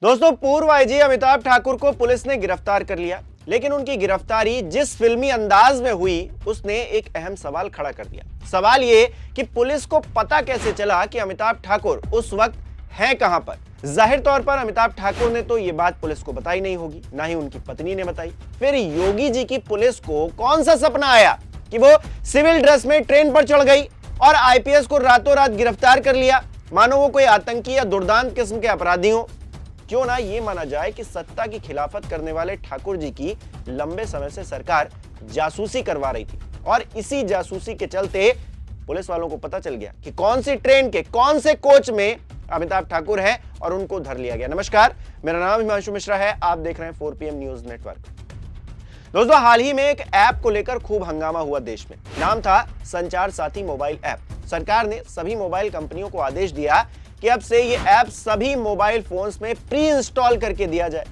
दोस्तों, पूर्व आईजी अमिताभ ठाकुर को पुलिस ने गिरफ्तार कर लिया, लेकिन उनकी गिरफ्तारी जिस फिल्मी अंदाज में हुई उसने एक अहम सवाल खड़ा कर दिया। सवाल ये कि पुलिस को पता कैसे चला कि अमिताभ ठाकुर उस वक्त हैं कहां पर। जाहिर तौर पर अमिताभ ठाकुर ने तो ये बात पुलिस को बताई नहीं होगी, ना ही उनकी पत्नी ने बताई। फिर योगी जी की पुलिस को कौन सा सपना आया कि वो सिविल ड्रेस में ट्रेन पर चढ़ गई और आईपीएस को रातों रात गिरफ्तार कर लिया, मानो वो कोई आतंकी या दुर्दांत किस्म के अपराधी हो। क्यों ना ये माना जाए कि सत्ता की खिलाफत करने वाले ठाकुर जी की लंबे समय से सरकार जासूसी करवा रही थी और इसी जासूसी के चलते पुलिस वालों को पता चल गया कि कौन सी ट्रेन के कौन से कोच में अमिताभ ठाकुर है और उनको धर लिया गया। नमस्कार, मेरा नाम हिमांशु मिश्रा है, आप देख रहे हैं 4PM न्यूज नेटवर्क। दोस्तों, हाल ही में एक ऐप को लेकर खूब हंगामा हुआ देश में। नाम था संचार साथी मोबाइल ऐप। सरकार ने सभी मोबाइल कंपनियों को आदेश दिया कि अब से ये ऐप सभी मोबाइल फोन्स में प्री इंस्टॉल करके दिया जाए।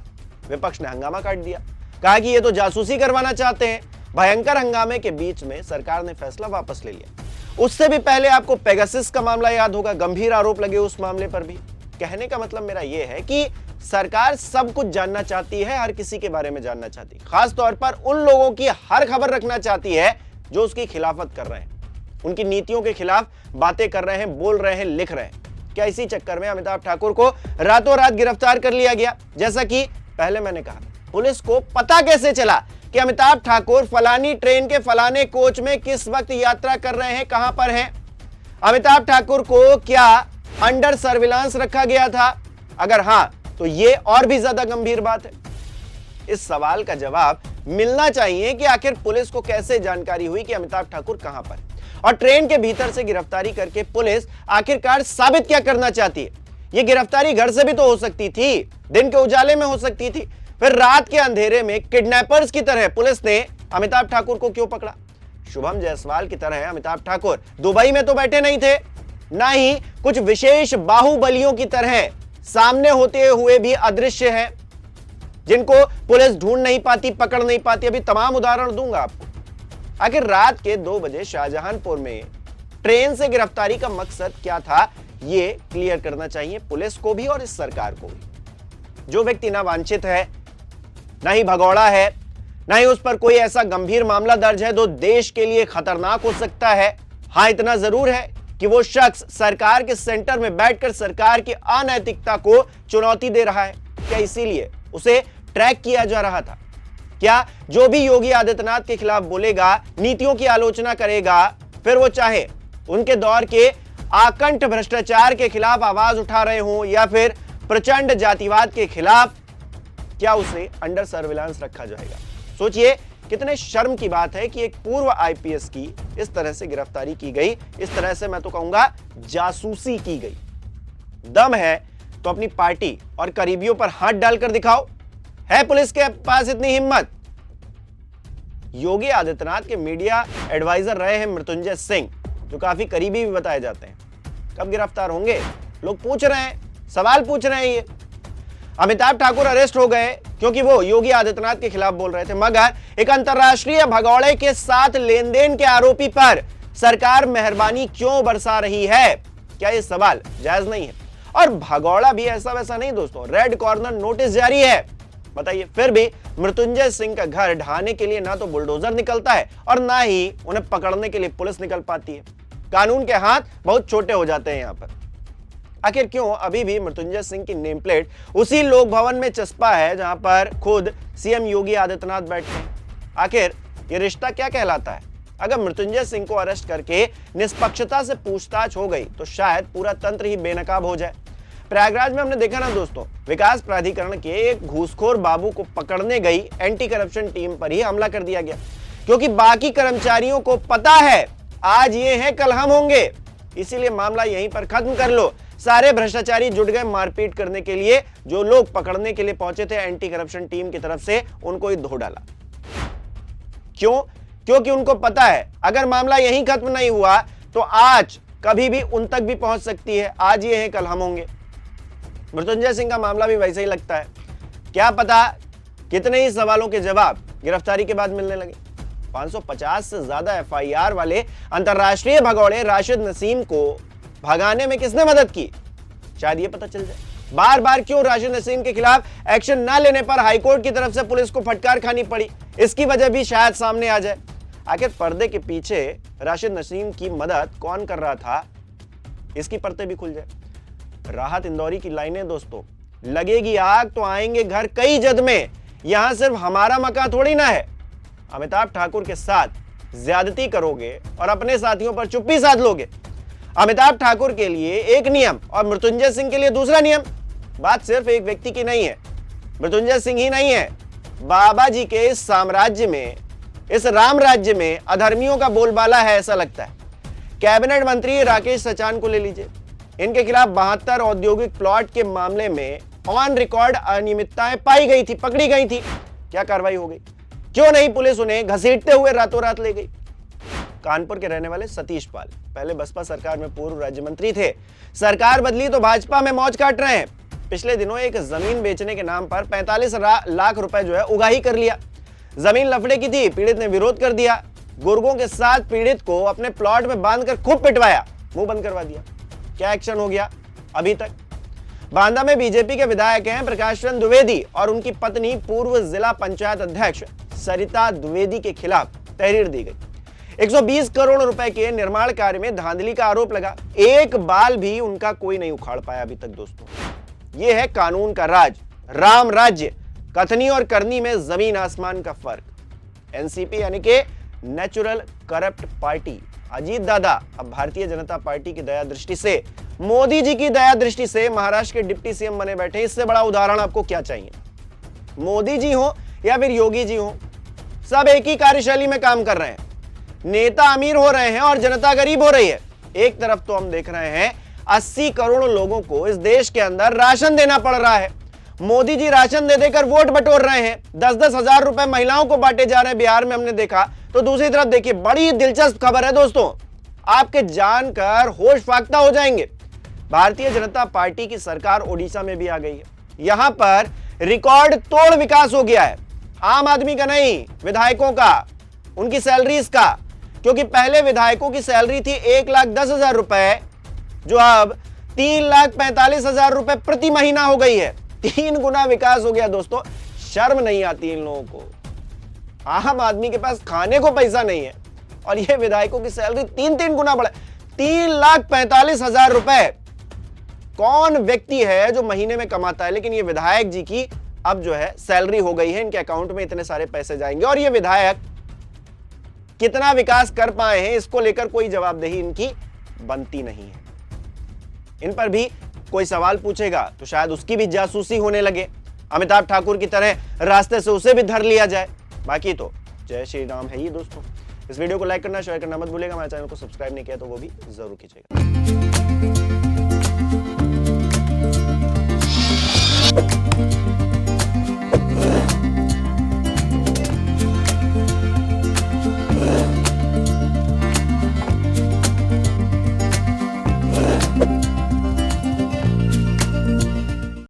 विपक्ष ने हंगामा काट दिया, कहा कि ये तो जासूसी करवाना चाहते हैं। भयंकर हंगामे के बीच में सरकार ने फैसला वापस ले लिया। उससे भी पहले आपको पेगासस का मामला याद होगा, गंभीर आरोप लगे उस मामले पर भी। कहने का मतलब मेरा यह है कि सरकार सब कुछ जानना चाहती है, हर किसी के बारे में जानना चाहती है, खास तौर पर उन लोगों की हर खबर रखना चाहती है जो उसकी खिलाफत कर रहे हैं, उनकी नीतियों के खिलाफ बातें कर रहे हैं, बोल रहे हैं, लिख रहे हैं। क्या इसी चक्कर में अमिताभ ठाकुर को रातों रात गिरफ्तार कर लिया गया? जैसा कि पहले मैंने कहा, पुलिस को पता कैसे चला कि अमिताभ ठाकुर फलानी ट्रेन के फलाने कोच में किस वक्त यात्रा कर रहे हैं, कहां पर हैं? अमिताभ ठाकुर को क्या अंडर सर्विलांस रखा गया था? अगर हां, तो यह और भी ज्यादा गंभीर बात है। इस सवाल का जवाब मिलना चाहिए कि आखिर पुलिस को कैसे जानकारी हुई कि अमिताभ ठाकुर कहां पर है, और ट्रेन के भीतर से गिरफ्तारी करके पुलिस आखिरकार साबित क्या करना चाहती है। यह गिरफ्तारी घर से भी तो हो सकती थी, दिन के उजाले में हो सकती थी। फिर रात के अंधेरे में किडनैपर्स की तरह पुलिस ने अमिताभ ठाकुर को क्यों पकड़ा? शुभम जायसवाल की तरह अमिताभ ठाकुर दुबई में तो बैठे नहीं थे, ना ही कुछ विशेष बाहुबलियों की तरह सामने होते हुए भी अदृश्य हैं, जिनको पुलिस ढूंढ नहीं पाती, पकड़ नहीं पाती। अभी तमाम उदाहरण दूंगा आपको। आखिर रात के 2 बजे शाहजहांपुर में ट्रेन से गिरफ्तारी का मकसद क्या था, यह क्लियर करना चाहिए पुलिस को भी और इस सरकार को भी। जो व्यक्ति ना वांछित है, ना ही भगौड़ा है, ना ही उस पर कोई ऐसा गंभीर मामला दर्ज है जो देश के लिए खतरनाक हो सकता है। हां, इतना जरूर है कि वो शख्स सरकार के सेंटर में बैठकर सरकार की अनैतिकता को चुनौती दे रहा है। क्या इसीलिए उसे ट्रैक किया जा रहा था? क्या जो भी योगी आदित्यनाथ के खिलाफ बोलेगा, नीतियों की आलोचना करेगा, फिर वो चाहे उनके दौर के आकंठ भ्रष्टाचार के खिलाफ आवाज उठा रहे हों या फिर प्रचंड जातिवाद के खिलाफ, क्या उसे अंडर सर्विलांस रखा जाएगा? सोचिए, कितने शर्म की बात है कि एक पूर्व आईपीएस की इस तरह से गिरफ्तारी की गई। इस तरह से मैं तो कहूंगा जासूसी की गई। दम है तो अपनी पार्टी और करीबियों पर हाथ डालकर दिखाओ। है पुलिस के पास इतनी हिम्मत? योगी आदित्यनाथ के मीडिया एडवाइजर रहे हैं मृत्युंजय सिंह, जो काफी करीबी भी बताए जाते हैं। कब गिरफ्तार होंगे? लोग पूछ रहे हैं, सवाल पूछ रहे हैं। ये अमिताभ ठाकुर अरेस्ट हो गए क्योंकि वो योगी आदित्यनाथ के खिलाफ बोल रहे थे, मगर एक अंतरराष्ट्रीय भगौड़े के साथ लेन देन के आरोपी पर सरकार मेहरबानी क्यों बरसा रही है? क्या ये सवाल जायज नहीं है? और भगौड़ा भी ऐसा वैसा नहीं दोस्तों, रेड कॉर्नर नोटिस जारी है। बताइए, फिर भी मृत्युंजय सिंह का घर ढहाने के लिए ना तो बुलडोजर निकलता है और ना ही उन्हें पकड़ने के लिए पुलिस निकल पाती है। कानून के हाथ बहुत छोटे हो जाते हैं यहां पर। आखिर क्यों अभी भी मृत्युंजय सिंह की नेम प्लेट उसी लोक भवन में चस्पा है जहां पर खुद सीएम योगी आदित्यनाथ बैठते हैं? आखिर ये रिश्ता क्या कहलाता है? अगर मृत्युंजय सिंह को अरेस्ट करके निष्पक्षता से पूछताछ हो गई तो शायद पूरा तंत्र ही बेनकाब हो जाए। प्रयागराज में हमने देखा ना दोस्तों, विकास प्राधिकरण के एक घूसखोर बाबू को पकड़ने गई एंटी करप्शन टीम पर ही हमला कर दिया गया, क्योंकि बाकी कर्मचारियों को पता है आज ये हैं, कल हम होंगे, इसीलिए मामला यहीं पर खत्म कर लो। सारे भ्रष्टाचारी जुट गए मारपीट करने के लिए। जो लोग पकड़ने के लिए पहुंचे थे एंटी करप्शन टीम की तरफ से, उनको ही धो डाला। क्यों? क्योंकि उनको पता है अगर मामला यहीं खत्म नहीं हुआ तो आज कभी भी उन तक भी पहुंच सकती है। आज ये है, कल हम होंगे। मृत्युंजय सिंह का मामला भी वैसे ही लगता है। क्या पता कितने ही सवालों के जवाब गिरफ्तारी के बाद मिलने लगे। 550 से ज्यादा एफआईआर वाले अंतरराष्ट्रीय भगौड़े राशिद नसीम को भगाने में किसने मदद की? शायद ये पता चल जाए। बार बार क्यों राशिद नसीम के खिलाफ एक्शन न लेने पर हाईकोर्ट की तरफ से पुलिस को फटकार खानी पड़ी, इसकी वजह भी शायद सामने आ जाए। आखिर पर्दे के पीछे राशिद नसीम की मदद कौन कर रहा था, इसकी परतें भी खुल जाए। राहत इंदौरी की लाइनें दोस्तों, लगेगी आग तो आएंगे घर कई जद में, यहां सिर्फ हमारा मकान थोड़ी ना है। अमिताभ ठाकुर के साथ ज्यादती करोगे और अपने साथियों पर चुप्पी साध लोगे। अमिताभ ठाकुर के लिए एक नियम और मृत्युंजय सिंह के लिए दूसरा नियम। बात सिर्फ एक व्यक्ति की नहीं है, मृत्युंजय सिंह ही नहीं है। बाबा जी के इस साम्राज्य में, इस राम राज्य में अधर्मियों का बोलबाला है ऐसा लगता है। कैबिनेट मंत्री राकेश सचान को ले लीजिए, इनके खिलाफ 72 औद्योगिक प्लॉट के मामले में ऑन रिकॉर्ड अनियमितताएं पाई गई थी, पकड़ी गई थी। क्या कार्रवाई हो गई? क्यों नहीं पुलिस उन्हें घसीटते हुए रातों रात ले गई? कानपुर के रहने वाले सतीश पाल पहले बसपा सरकार में पूर्व राज्य मंत्री थे। सरकार बदली तो भाजपा में मौज काट रहे हैं। पिछले दिनों एक जमीन बेचने के नाम पर 45 लाख रुपए जो है उगाही कर लिया। जमीन लफड़े की थी, पीड़ित ने विरोध कर दिया। गुर्गों के साथ पीड़ित को अपने प्लॉट में बांधकर खूब पिटवाया, मुंह बंद करवा दिया। क्या एक्शन हो गया अभी तक? बांदा में बीजेपी के विधायक हैं प्रकाश चंद्र द्विवेदी और उनकी पत्नी पूर्व जिला पंचायत अध्यक्ष सरिता द्विवेदी के खिलाफ तहरीर दी गई। 120 करोड़ रुपए के निर्माण कार्य में धांधली का आरोप लगा। एक बाल भी उनका कोई नहीं उखाड़ पाया अभी तक दोस्तों। यह है कानून का राज, राम राज्य। कथनी और करनी में जमीन आसमान का फर्क। एनसीपी यानी कि नेचुरल करप्ट पार्टी, अजीत दादा अब भारतीय जनता पार्टी की दया दृष्टि से, मोदी जी की दया दृष्टि से महाराष्ट्र के डिप्टी सीएम बने बैठे। इससे बड़ा उदाहरण आपको क्या चाहिए? मोदी जी हो या फिर योगी जी हो, सब एक ही कार्यशैली में काम कर रहे हैं। नेता अमीर हो रहे हैं और जनता गरीब हो रही है। एक तरफ तो हम देख रहे हैं 80 करोड़ लोगों को इस देश के अंदर राशन देना पड़ रहा है। मोदी जी राशन दे देकर वोट बटोर रहे हैं। 10-10 हजार रुपए महिलाओं को बांटे जा रहे हैं, बिहार में हमने देखा। तो दूसरी तरफ देखिए, बड़ी दिलचस्प खबर है दोस्तों, आपके जानकर होश फाख्ता हो जाएंगे। भारतीय जनता पार्टी की सरकार ओडिशा में भी आ गई है। यहां पर रिकॉर्ड तोड़ विकास हो गया है। आम आदमी का नहीं, विधायकों का, उनकी सैलरीज का। क्योंकि पहले विधायकों की सैलरी थी 1,10,000 रुपए, जो अब 3,45,000 रुपए प्रति महीना हो गई है। 3 गुना विकास हो गया दोस्तों। शर्म नहीं आती इन लोगों को? आम आदमी के पास खाने को पैसा नहीं है और ये विधायकों की सैलरी 3-3 गुना बढ़े। 3,45,000 रुपए कौन व्यक्ति है जो महीने में कमाता है? लेकिन ये विधायक जी की अब जो है सैलरी हो गई है, इनके अकाउंट में इतने सारे पैसे जाएंगे। और ये विधायक कितना विकास कर पाए हैं, इसको लेकर कोई जवाबदेही इनकी बनती नहीं है। इन पर भी कोई सवाल पूछेगा तो शायद उसकी भी जासूसी होने लगे, अमिताभ ठाकुर की तरह रास्ते से उसे भी धर लिया जाए। बाकी तो जय श्री राम है ये दोस्तों। इस वीडियो को लाइक करना, शेयर करना मत भूलिएगा। हमारे चैनल को सब्सक्राइब नहीं किया तो वो भी जरूर कीजिएगा।